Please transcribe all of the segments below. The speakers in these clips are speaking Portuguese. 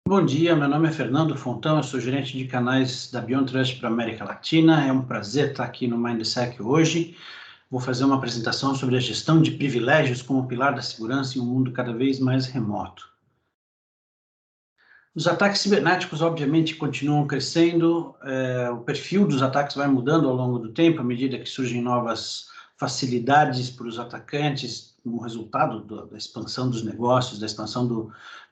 Bom dia, meu nome é Fernando Fontão, eu sou gerente de canais da BeyondTrust para a América Latina. É um prazer estar aqui no MindSec hoje. Vou fazer uma apresentação sobre a gestão de privilégios como pilar da segurança em um mundo cada vez mais remoto. Os ataques cibernéticos, obviamente, continuam crescendo, o perfil dos ataques vai mudando ao longo do tempo, à medida que surgem novas facilidades para os atacantes, como resultado da expansão dos negócios, da expansão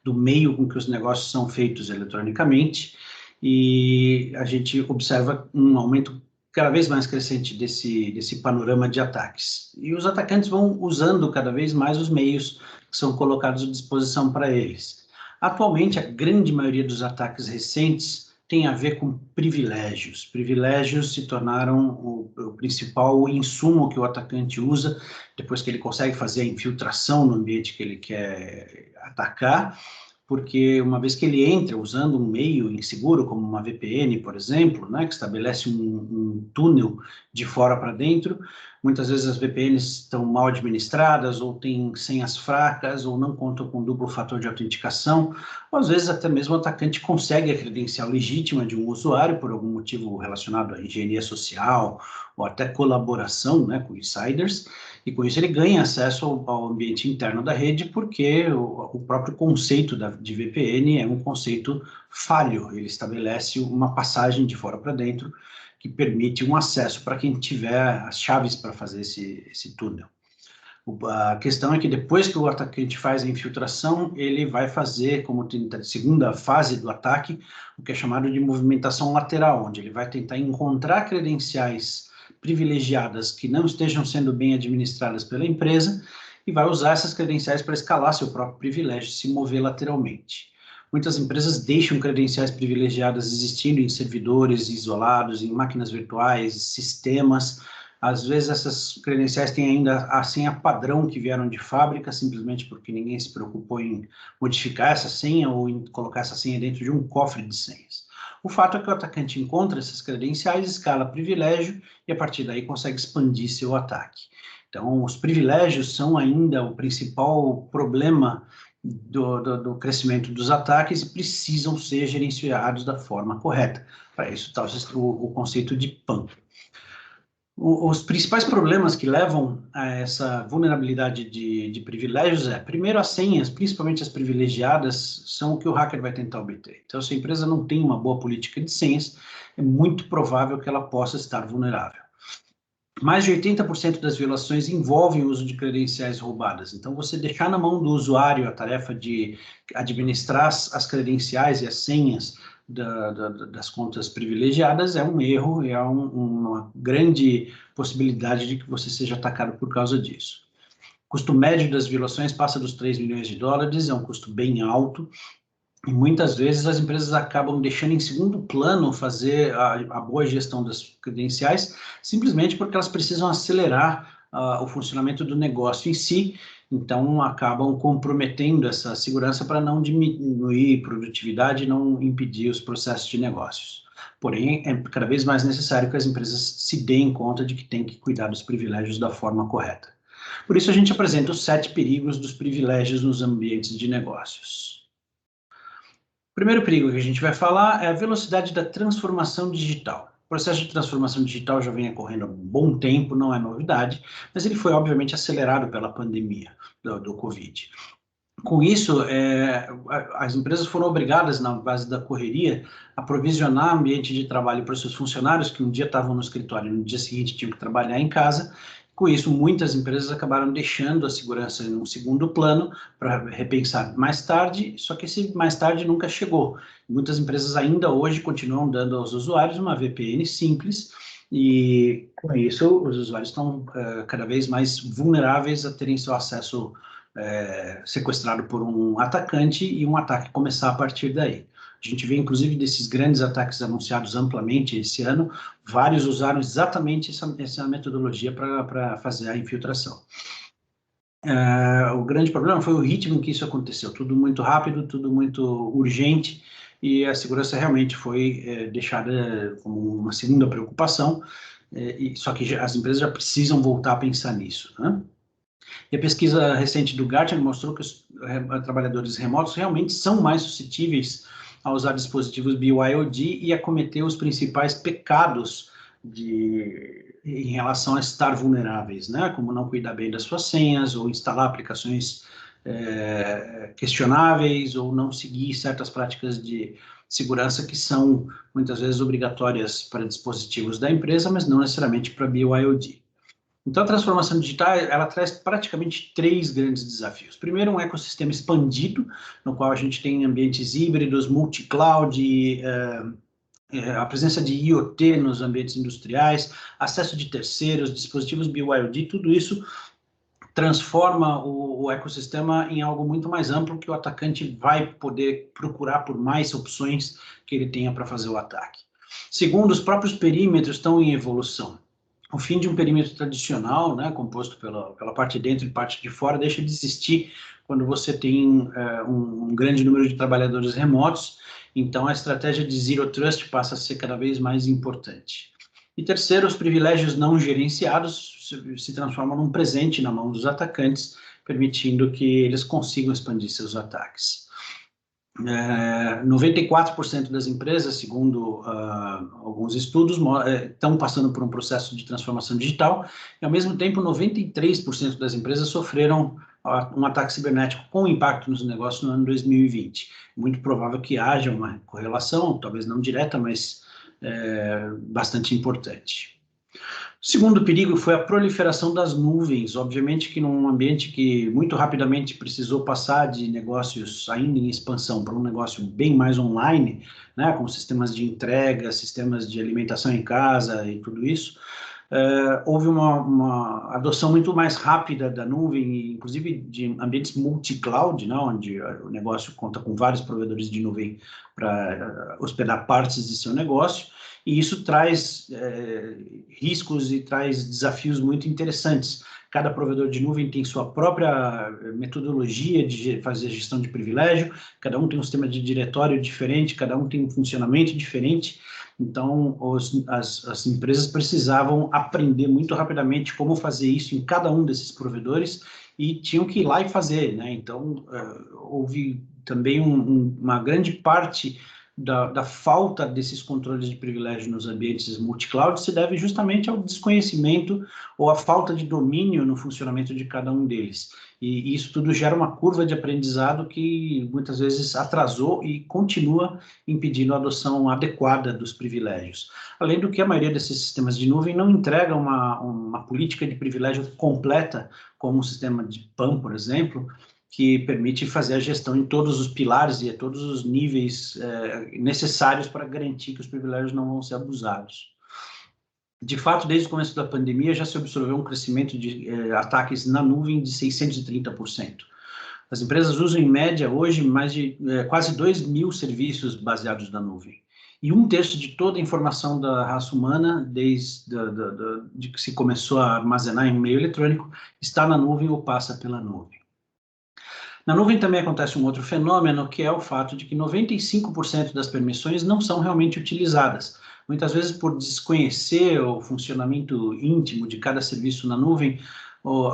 do meio com que os negócios são feitos eletronicamente, e a gente observa um aumento cada vez mais crescente desse panorama de ataques. E os atacantes vão usando cada vez mais os meios que são colocados à disposição para eles. Atualmente, a grande maioria dos ataques recentes tem a ver com privilégios. Privilégios se tornaram o principal insumo que o atacante usa depois que ele consegue fazer a infiltração no ambiente que ele quer atacar, porque uma vez que ele entra usando um meio inseguro, como uma VPN, por exemplo, né, que estabelece um túnel de fora para dentro, muitas vezes as VPNs estão mal administradas, ou têm senhas fracas, ou não contam com duplo fator de autenticação, ou às vezes até mesmo o atacante consegue a credencial legítima de um usuário por algum motivo relacionado à engenharia social, ou até colaboração, né, com insiders, e com isso ele ganha acesso ao ambiente interno da rede, porque o próprio conceito de VPN é um conceito falho, ele estabelece uma passagem de fora para dentro, que permite um acesso para quem tiver as chaves para fazer esse túnel. A questão é que depois que o atacante faz a infiltração, ele vai fazer, como segunda fase do ataque, o que é chamado de movimentação lateral, onde ele vai tentar encontrar credenciais privilegiadas que não estejam sendo bem administradas pela empresa e vai usar essas credenciais para escalar seu próprio privilégio, se mover lateralmente. Muitas empresas deixam credenciais privilegiadas existindo em servidores isolados, em máquinas virtuais, sistemas. Às vezes essas credenciais têm ainda a senha padrão que vieram de fábrica, simplesmente porque ninguém se preocupou em modificar essa senha ou em colocar essa senha dentro de um cofre de senhas. O fato é que o atacante encontra essas credenciais, escala privilégio e a partir daí consegue expandir seu ataque. Então, os privilégios são ainda o principal problema do crescimento dos ataques e precisam ser gerenciados da forma correta. Para isso está o conceito de PAN. Os principais problemas que levam a essa vulnerabilidade de privilégios primeiro, as senhas, principalmente as privilegiadas, são o que o hacker vai tentar obter. Então, se a empresa não tem uma boa política de senhas, é muito provável que ela possa estar vulnerável. Mais de 80% das violações envolvem o uso de credenciais roubadas. Então, você deixar na mão do usuário a tarefa de administrar as credenciais e as senhas das contas privilegiadas é um erro, é uma grande possibilidade de que você seja atacado por causa disso. O custo médio das violações passa dos 3 milhões de dólares, é um custo bem alto, e muitas vezes as empresas acabam deixando em segundo plano fazer a boa gestão das credenciais, simplesmente porque elas precisam acelerar o funcionamento do negócio em si, então acabam comprometendo essa segurança para não diminuir produtividade e não impedir os processos de negócios. Porém, é cada vez mais necessário que as empresas se deem conta de que têm que cuidar dos privilégios da forma correta. Por isso, a gente apresenta os 7 perigos dos privilégios nos ambientes de negócios. O primeiro perigo que a gente vai falar é a velocidade da transformação digital. O processo de transformação digital já vem ocorrendo há um bom tempo, não é novidade, mas ele foi obviamente acelerado pela pandemia do Covid. Com isso, as empresas foram obrigadas, na base da correria, a provisionar ambiente de trabalho para os seus funcionários, que um dia estavam no escritório e no dia seguinte tinham que trabalhar em casa. Com isso, muitas empresas acabaram deixando a segurança em um segundo plano para repensar mais tarde, só que esse mais tarde nunca chegou. Muitas empresas ainda hoje continuam dando aos usuários uma VPN simples, e com isso os usuários estão cada vez mais vulneráveis a terem seu acesso sequestrado por um atacante e um ataque começar a partir daí. A gente vê, inclusive, desses grandes ataques anunciados amplamente esse ano, vários usaram exatamente essa metodologia para fazer a infiltração. O grande problema foi o ritmo em que isso aconteceu, tudo muito rápido, tudo muito urgente, e a segurança realmente foi deixada como uma segunda preocupação, só que as empresas já precisam voltar a pensar nisso, né? E a pesquisa recente do Gartner mostrou que os trabalhadores remotos realmente são mais suscetíveis a usar dispositivos BYOD e a cometer os principais pecados em relação a estar vulneráveis, né? Como não cuidar bem das suas senhas, ou instalar aplicações questionáveis, ou não seguir certas práticas de segurança que são, muitas vezes, obrigatórias para dispositivos da empresa, mas não necessariamente para BYOD. Então, a transformação digital, ela traz praticamente 3 grandes desafios. Primeiro, um ecossistema expandido, no qual a gente tem ambientes híbridos, multi-cloud, a presença de IoT nos ambientes industriais, acesso de terceiros, dispositivos BYOD, tudo isso transforma o ecossistema em algo muito mais amplo, que o atacante vai poder procurar por mais opções que ele tenha para fazer o ataque. Segundo, os próprios perímetros estão em evolução. O fim de um perímetro tradicional, né, composto pela parte de dentro e parte de fora, deixa de existir quando você tem um grande número de trabalhadores remotos. Então, a estratégia de Zero Trust passa a ser cada vez mais importante. E terceiro, os privilégios não gerenciados se transformam num presente na mão dos atacantes, permitindo que eles consigam expandir seus ataques. 94% das empresas, segundo alguns estudos, estão passando por um processo de transformação digital, e ao mesmo tempo 93% das empresas sofreram um ataque cibernético com impacto nos negócios no ano 2020. Muito provável que haja uma correlação, talvez não direta, mas bastante importante. O segundo perigo foi a proliferação das nuvens. Obviamente que num ambiente que muito rapidamente precisou passar de negócios ainda em expansão para um negócio bem mais online, né, com sistemas de entrega, sistemas de alimentação em casa e tudo isso, houve uma adoção muito mais rápida da nuvem, inclusive de ambientes multi-cloud, né, onde o negócio conta com vários provedores de nuvem para hospedar partes de seu negócio. E isso traz riscos e traz desafios muito interessantes. Cada provedor de nuvem tem sua própria metodologia de fazer gestão de privilégio, cada um tem um sistema de diretório diferente, cada um tem um funcionamento diferente. Então, as empresas precisavam aprender muito rapidamente como fazer isso em cada um desses provedores e tinham que ir lá e fazer, né? Então, houve também uma grande parte da falta desses controles de privilégio nos ambientes multi-cloud se deve justamente ao desconhecimento ou à falta de domínio no funcionamento de cada um deles. E isso tudo gera uma curva de aprendizado que muitas vezes atrasou e continua impedindo a adoção adequada dos privilégios. Além do que a maioria desses sistemas de nuvem não entrega uma política de privilégio completa, como um sistema de PAM, por exemplo, que permite fazer a gestão em todos os pilares e a todos os níveis necessários para garantir que os privilégios não vão ser abusados. De fato, desde o começo da pandemia, já se observou um crescimento de ataques na nuvem de 630%. As empresas usam, em média, hoje, mais de quase 2.000 serviços baseados na nuvem. E 1/3 de toda a informação da raça humana, desde que se começou a armazenar em meio eletrônico, está na nuvem ou passa pela nuvem. Na nuvem também acontece um outro fenômeno, que é o fato de que 95% das permissões não são realmente utilizadas. Muitas vezes, por desconhecer o funcionamento íntimo de cada serviço na nuvem,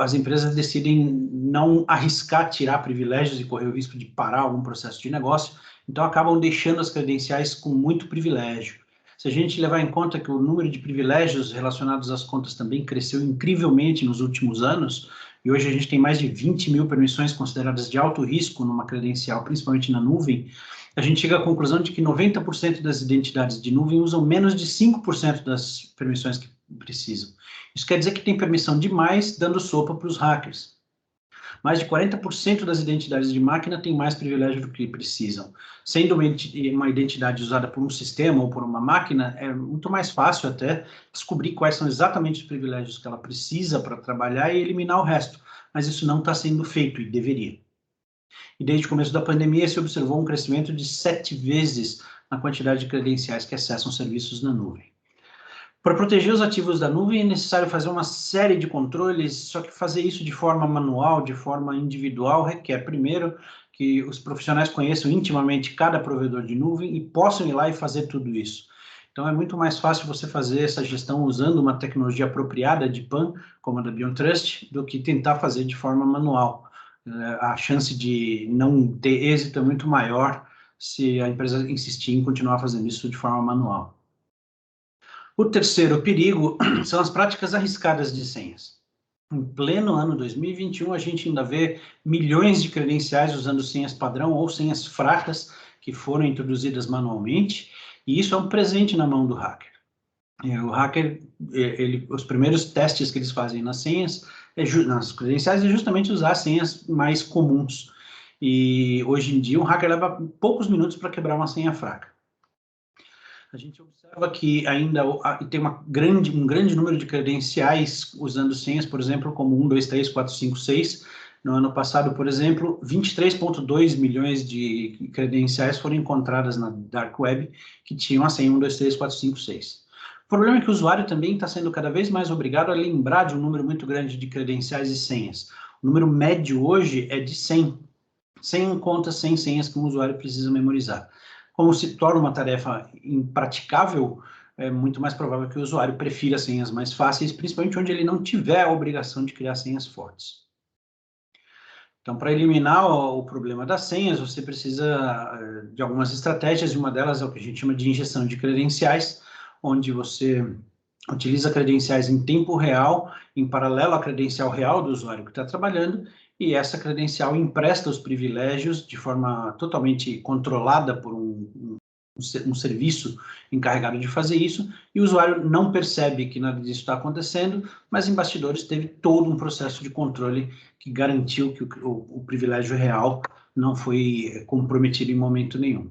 as empresas decidem não arriscar tirar privilégios e correr o risco de parar algum processo de negócio, então acabam deixando as credenciais com muito privilégio. Se a gente levar em conta que o número de privilégios relacionados às contas também cresceu incrivelmente nos últimos anos, e hoje a gente tem mais de 20.000 permissões consideradas de alto risco numa credencial, principalmente na nuvem, a gente chega à conclusão de que 90% das identidades de nuvem usam menos de 5% das permissões que precisam. Isso quer dizer que tem permissão demais, dando sopa para os hackers. Mais de 40% das identidades de máquina têm mais privilégio do que precisam. Sendo uma identidade usada por um sistema ou por uma máquina, é muito mais fácil até descobrir quais são exatamente os privilégios que ela precisa para trabalhar e eliminar o resto. Mas isso não está sendo feito e deveria. E desde o começo da pandemia se observou um crescimento de 7 vezes na quantidade de credenciais que acessam serviços na nuvem. Para proteger os ativos da nuvem é necessário fazer uma série de controles, só que fazer isso de forma manual, de forma individual, requer, primeiro, que os profissionais conheçam intimamente cada provedor de nuvem e possam ir lá e fazer tudo isso. Então, é muito mais fácil você fazer essa gestão usando uma tecnologia apropriada de PAN, como a da BeyondTrust, do que tentar fazer de forma manual. A chance de não ter êxito é muito maior se a empresa insistir em continuar fazendo isso de forma manual. O terceiro perigo são as práticas arriscadas de senhas. Em pleno ano 2021, a gente ainda vê milhões de credenciais usando senhas padrão ou senhas fracas que foram introduzidas manualmente, e isso é um presente na mão do hacker. O hacker, os primeiros testes que eles fazem nas senhas, nas credenciais, é justamente usar senhas mais comuns. E hoje em dia, um hacker leva poucos minutos para quebrar uma senha fraca. A gente observa que ainda tem um grande número de credenciais usando senhas, por exemplo, como 1, 2, 3, 4, 5, 6. No ano passado, por exemplo, 23,2 milhões de credenciais foram encontradas na Dark Web que tinham a senha 1, 2, 3, 4, 5, 6. O problema é que o usuário também está sendo cada vez mais obrigado a lembrar de um número muito grande de credenciais e senhas. O número médio hoje é de 100. 100 contas, 100 senhas que um usuário precisa memorizar. Como se torna uma tarefa impraticável, é muito mais provável que o usuário prefira senhas mais fáceis, principalmente onde ele não tiver a obrigação de criar senhas fortes. Então, para eliminar o problema das senhas, você precisa de algumas estratégias, e uma delas é o que a gente chama de injeção de credenciais, onde você utiliza credenciais em tempo real, em paralelo à credencial real do usuário que está trabalhando, e essa credencial empresta os privilégios de forma totalmente controlada por um serviço encarregado de fazer isso, e o usuário não percebe que nada disso está acontecendo, mas em bastidores teve todo um processo de controle que garantiu que o privilégio real não foi comprometido em momento nenhum.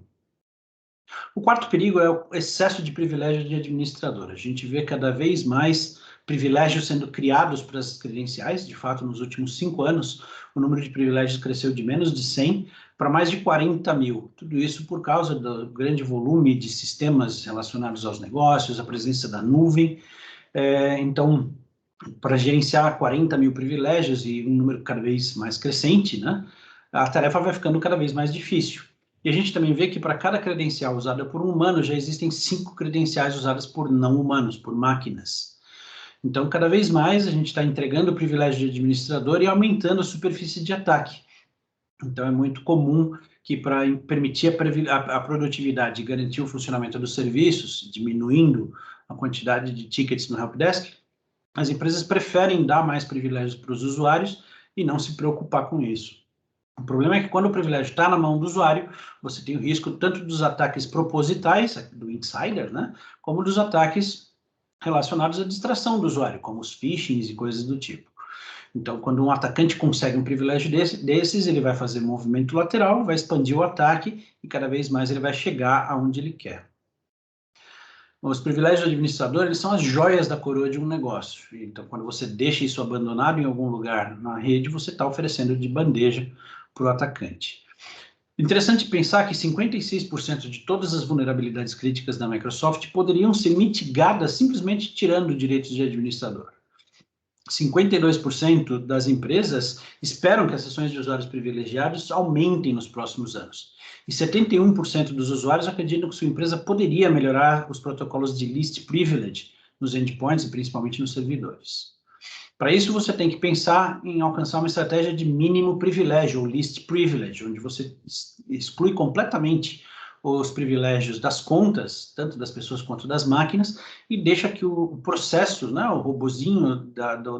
O quarto perigo é o excesso de privilégio de administrador. A gente vê cada vez mais privilégios sendo criados para as credenciais. De fato, nos últimos 5 anos, o número de privilégios cresceu de menos de 100 para mais de 40 mil. Tudo isso por causa do grande volume de sistemas relacionados aos negócios, a presença da nuvem. Então, para gerenciar 40 mil privilégios e um número cada vez mais crescente, né, a tarefa vai ficando cada vez mais difícil. E a gente também vê que para cada credencial usada por um humano, já existem 5 credenciais usadas por não humanos, por máquinas. Então, cada vez mais a gente está entregando o privilégio de administrador e aumentando a superfície de ataque. Então, é muito comum que para permitir a produtividade e garantir o funcionamento dos serviços, diminuindo a quantidade de tickets no helpdesk, as empresas preferem dar mais privilégios para os usuários e não se preocupar com isso. O problema é que quando o privilégio está na mão do usuário, você tem o risco tanto dos ataques propositais, do insider, né, como dos ataques relacionados à distração do usuário, como os phishings e coisas do tipo. Então, quando um atacante consegue um privilégio desses, ele vai fazer movimento lateral, vai expandir o ataque e cada vez mais ele vai chegar aonde ele quer. Os privilégios do administrador, eles são as joias da coroa de um negócio. Então, quando você deixa isso abandonado em algum lugar na rede, você está oferecendo de bandeja para o atacante. Interessante pensar que 56% de todas as vulnerabilidades críticas da Microsoft poderiam ser mitigadas simplesmente tirando direitos de administrador. 52% das empresas esperam que as sessões de usuários privilegiados aumentem nos próximos anos. E 71% dos usuários acreditam que sua empresa poderia melhorar os protocolos de least privilege nos endpoints e principalmente nos servidores. Para isso, você tem que pensar em alcançar uma estratégia de mínimo privilégio, ou least privilege, onde você exclui completamente os privilégios das contas, tanto das pessoas quanto das máquinas, e deixa que o processo, né, o robozinho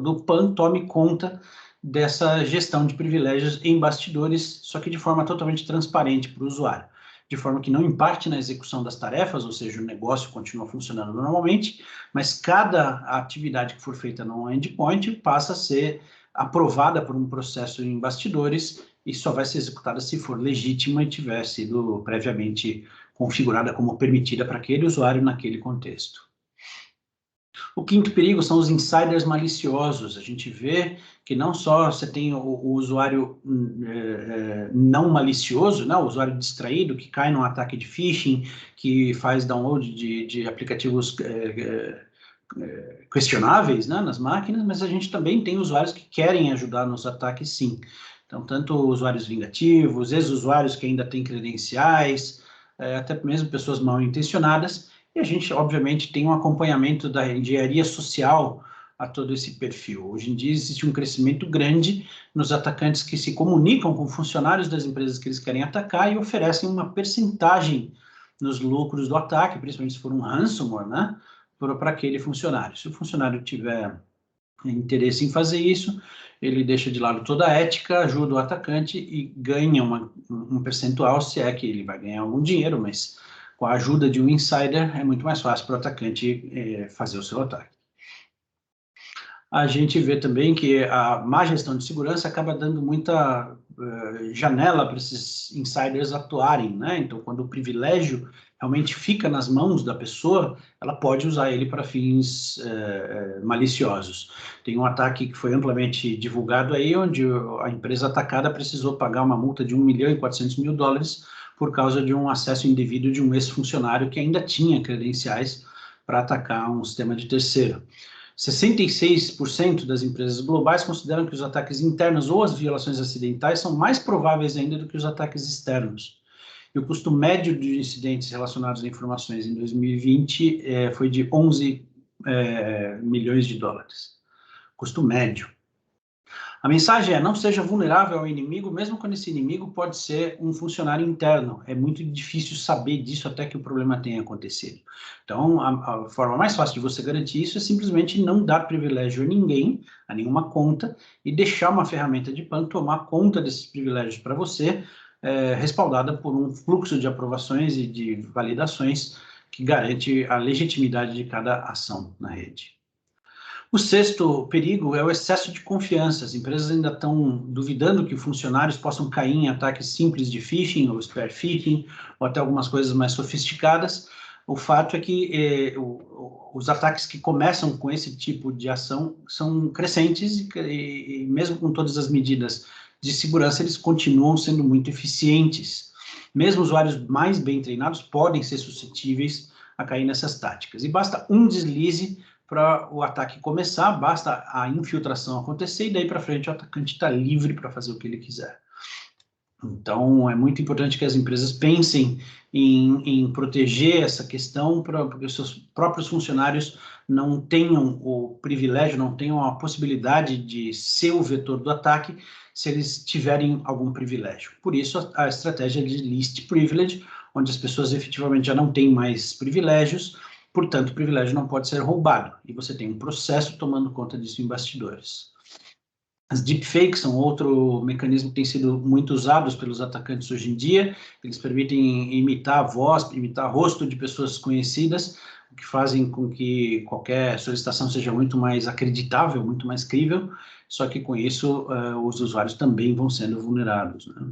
do PAN tome conta dessa gestão de privilégios em bastidores, só que de forma totalmente transparente para o usuário, de forma que não impacte na execução das tarefas, ou seja, o negócio continua funcionando normalmente, mas cada atividade que for feita no endpoint passa a ser aprovada por um processo em bastidores e só vai ser executada se for legítima e tiver sido previamente configurada como permitida para aquele usuário naquele contexto. O quinto perigo são os insiders maliciosos. A gente vê que não só você tem o usuário não malicioso, né, o usuário distraído que cai num ataque de phishing, que faz download de aplicativos questionáveis, né, nas máquinas, mas a gente também tem usuários que querem ajudar nos ataques, sim. Então, tanto usuários vingativos, ex-usuários que ainda têm credenciais, até mesmo pessoas mal intencionadas. E a gente, obviamente, tem um acompanhamento da engenharia social a todo esse perfil. Hoje em dia existe um crescimento grande nos atacantes que se comunicam com funcionários das empresas que eles querem atacar e oferecem uma percentagem nos lucros do ataque, principalmente se for um ransomware, né, para aquele funcionário. Se o funcionário tiver interesse em fazer isso, ele deixa de lado toda a ética, ajuda o atacante e ganha um percentual, se é que ele vai ganhar algum dinheiro, mas com a ajuda de um insider é muito mais fácil para o atacante fazer o seu ataque. A gente vê também que a má gestão de segurança acaba dando muita janela para esses insiders atuarem, né? Então, quando o privilégio realmente fica nas mãos da pessoa, ela pode usar ele para fins maliciosos. Tem um ataque que foi amplamente divulgado aí, onde a empresa atacada precisou pagar uma multa de $1.400.000 por causa de um acesso indevido de um ex-funcionário que ainda tinha credenciais para atacar um sistema de terceiro. 66% das empresas globais consideram que os ataques internos ou as violações acidentais são mais prováveis ainda do que os ataques externos. E o custo médio de incidentes relacionados a informações em 2020 foi de 11 milhões de dólares. Custo médio. A mensagem é: não seja vulnerável ao inimigo, mesmo quando esse inimigo pode ser um funcionário interno. É muito difícil saber disso até que o problema tenha acontecido. Então, a forma mais fácil de você garantir isso é simplesmente não dar privilégio a ninguém, a nenhuma conta, e deixar uma ferramenta de PAN tomar conta desses privilégios para você, respaldada por um fluxo de aprovações e de validações que garante a legitimidade de cada ação na rede. O sexto perigo é o excesso de confiança. As empresas ainda estão duvidando que funcionários possam cair em ataques simples de phishing ou spear phishing, ou até algumas coisas mais sofisticadas. O fato é que os ataques que começam com esse tipo de ação são crescentes e mesmo com todas as medidas de segurança, eles continuam sendo muito eficientes. Mesmo usuários mais bem treinados podem ser suscetíveis a cair nessas táticas. E basta um deslize para o ataque começar, basta a infiltração acontecer e daí para frente o atacante está livre para fazer o que ele quiser. Então, é muito importante que as empresas pensem em proteger essa questão para que os seus próprios funcionários não tenham o privilégio, não tenham a possibilidade de ser o vetor do ataque se eles tiverem algum privilégio. Por isso, a estratégia de Least Privilege, onde as pessoas efetivamente já não têm mais privilégios, portanto, o privilégio não pode ser roubado, e você tem um processo tomando conta disso em bastidores. As deepfakes são outro mecanismo que tem sido muito usado pelos atacantes hoje em dia. Eles permitem imitar a voz, imitar o rosto de pessoas conhecidas, o que fazem com que qualquer solicitação seja muito mais acreditável, muito mais crível, só que com isso os usuários também vão sendo vulnerados, né?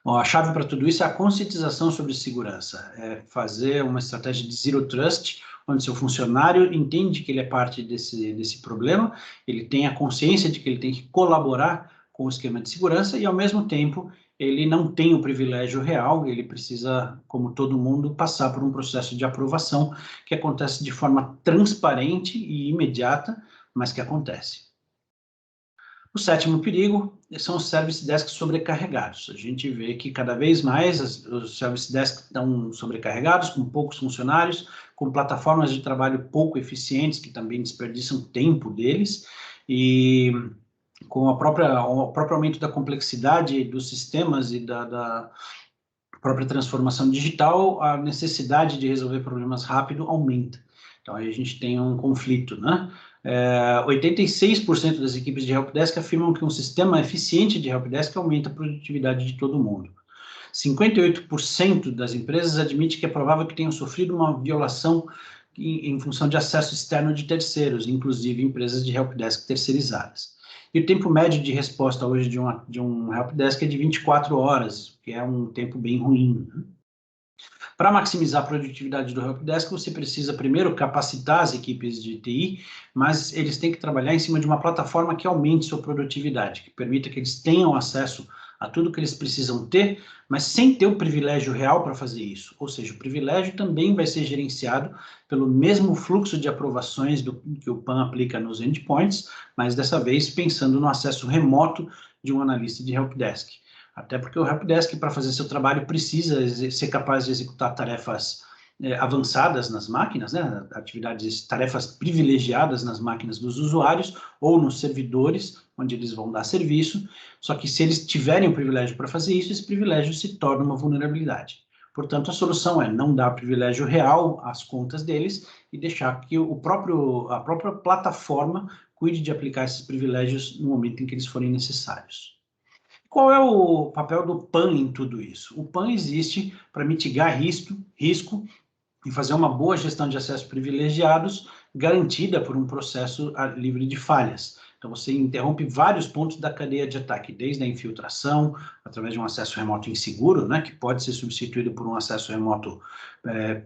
Bom, a chave para tudo isso é a conscientização sobre segurança, é fazer uma estratégia de Zero Trust, onde seu funcionário entende que ele é parte desse problema, ele tem a consciência de que ele tem que colaborar com o esquema de segurança e, ao mesmo tempo, ele não tem o privilégio real, ele precisa, como todo mundo, passar por um processo de aprovação que acontece de forma transparente e imediata, mas que acontece. O sétimo perigo são os service desks sobrecarregados. A gente vê que cada vez mais os service desks estão sobrecarregados, com poucos funcionários, com plataformas de trabalho pouco eficientes, que também desperdiçam tempo deles, e com o próprio aumento da complexidade dos sistemas e da própria transformação digital, a necessidade de resolver problemas rápido aumenta. Então, aí a gente tem um conflito, né? 86% das equipes de helpdesk afirmam que um sistema eficiente de helpdesk aumenta a produtividade de todo mundo. 58% das empresas admite que é provável que tenham sofrido uma violação em função de acesso externo de terceiros, inclusive empresas de helpdesk terceirizadas. E o tempo médio de resposta hoje de um helpdesk é de 24 horas, que é um tempo bem ruim, né? Para maximizar a produtividade do helpdesk, você precisa primeiro capacitar as equipes de TI, mas eles têm que trabalhar em cima de uma plataforma que aumente sua produtividade, que permita que eles tenham acesso a tudo que eles precisam ter, mas sem ter o privilégio real para fazer isso. Ou seja, o privilégio também vai ser gerenciado pelo mesmo fluxo de aprovações que o PAN aplica nos endpoints, mas dessa vez pensando no acesso remoto de um analista de helpdesk. Até porque o helpdesk, para fazer seu trabalho, precisa ser capaz de executar tarefas avançadas nas máquinas, né, atividades, tarefas privilegiadas nas máquinas dos usuários ou nos servidores, onde eles vão dar serviço, só que se eles tiverem o privilégio para fazer isso, esse privilégio se torna uma vulnerabilidade. Portanto, a solução é não dar privilégio real às contas deles e deixar que a própria plataforma cuide de aplicar esses privilégios no momento em que eles forem necessários. Qual é o papel do PAN em tudo isso? O PAN existe para mitigar risco e fazer uma boa gestão de acessos privilegiados, garantida por um processo livre de falhas. Então, você interrompe vários pontos da cadeia de ataque, desde a infiltração, através de um acesso remoto inseguro, né, que pode ser substituído por um acesso remoto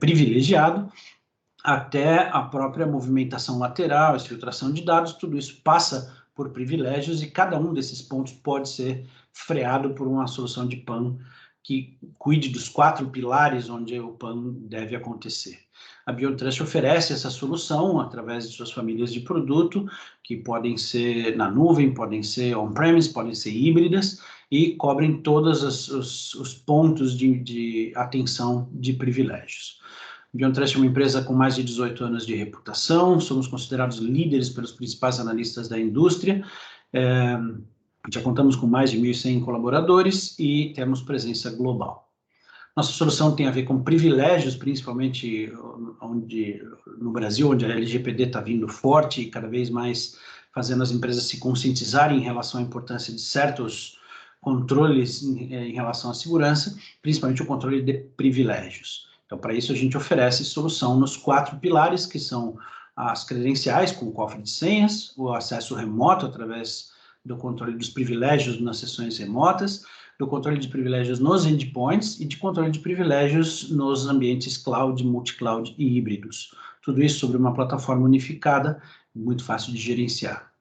privilegiado, até a própria movimentação lateral, exfiltração de dados, tudo isso passa por privilégios e cada um desses pontos pode ser freado por uma solução de PAN que cuide dos 4 pilares onde o PAN deve acontecer. A BeyondTrust oferece essa solução através de suas famílias de produto, que podem ser na nuvem, podem ser on-premise, podem ser híbridas, e cobrem todos os pontos de atenção de privilégios. A BeyondTrust é uma empresa com mais de 18 anos de reputação, somos considerados líderes pelos principais analistas da indústria, já contamos com mais de 1.100 colaboradores e temos presença global. Nossa solução tem a ver com privilégios, principalmente no Brasil, onde a LGPD está vindo forte e cada vez mais fazendo as empresas se conscientizarem em relação à importância de certos controles em relação à segurança, principalmente o controle de privilégios. Então, para isso, a gente oferece solução nos 4 pilares, que são as credenciais com o cofre de senhas, o acesso remoto através do controle dos privilégios nas sessões remotas, do controle de privilégios nos endpoints e de controle de privilégios nos ambientes cloud, multi-cloud e híbridos. Tudo isso sobre uma plataforma unificada, muito fácil de gerenciar.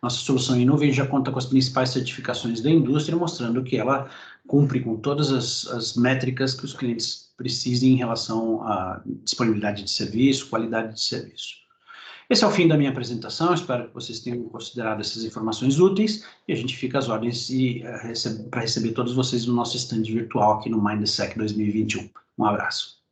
Nossa solução em nuvem já conta com as principais certificações da indústria, mostrando que ela cumpre com todas as métricas que os clientes precisem em relação à disponibilidade de serviço, qualidade de serviço. Esse é o fim da minha apresentação, espero que vocês tenham considerado essas informações úteis e a gente fica às ordens para receber todos vocês no nosso stand virtual aqui no MindSec 2021. Um abraço.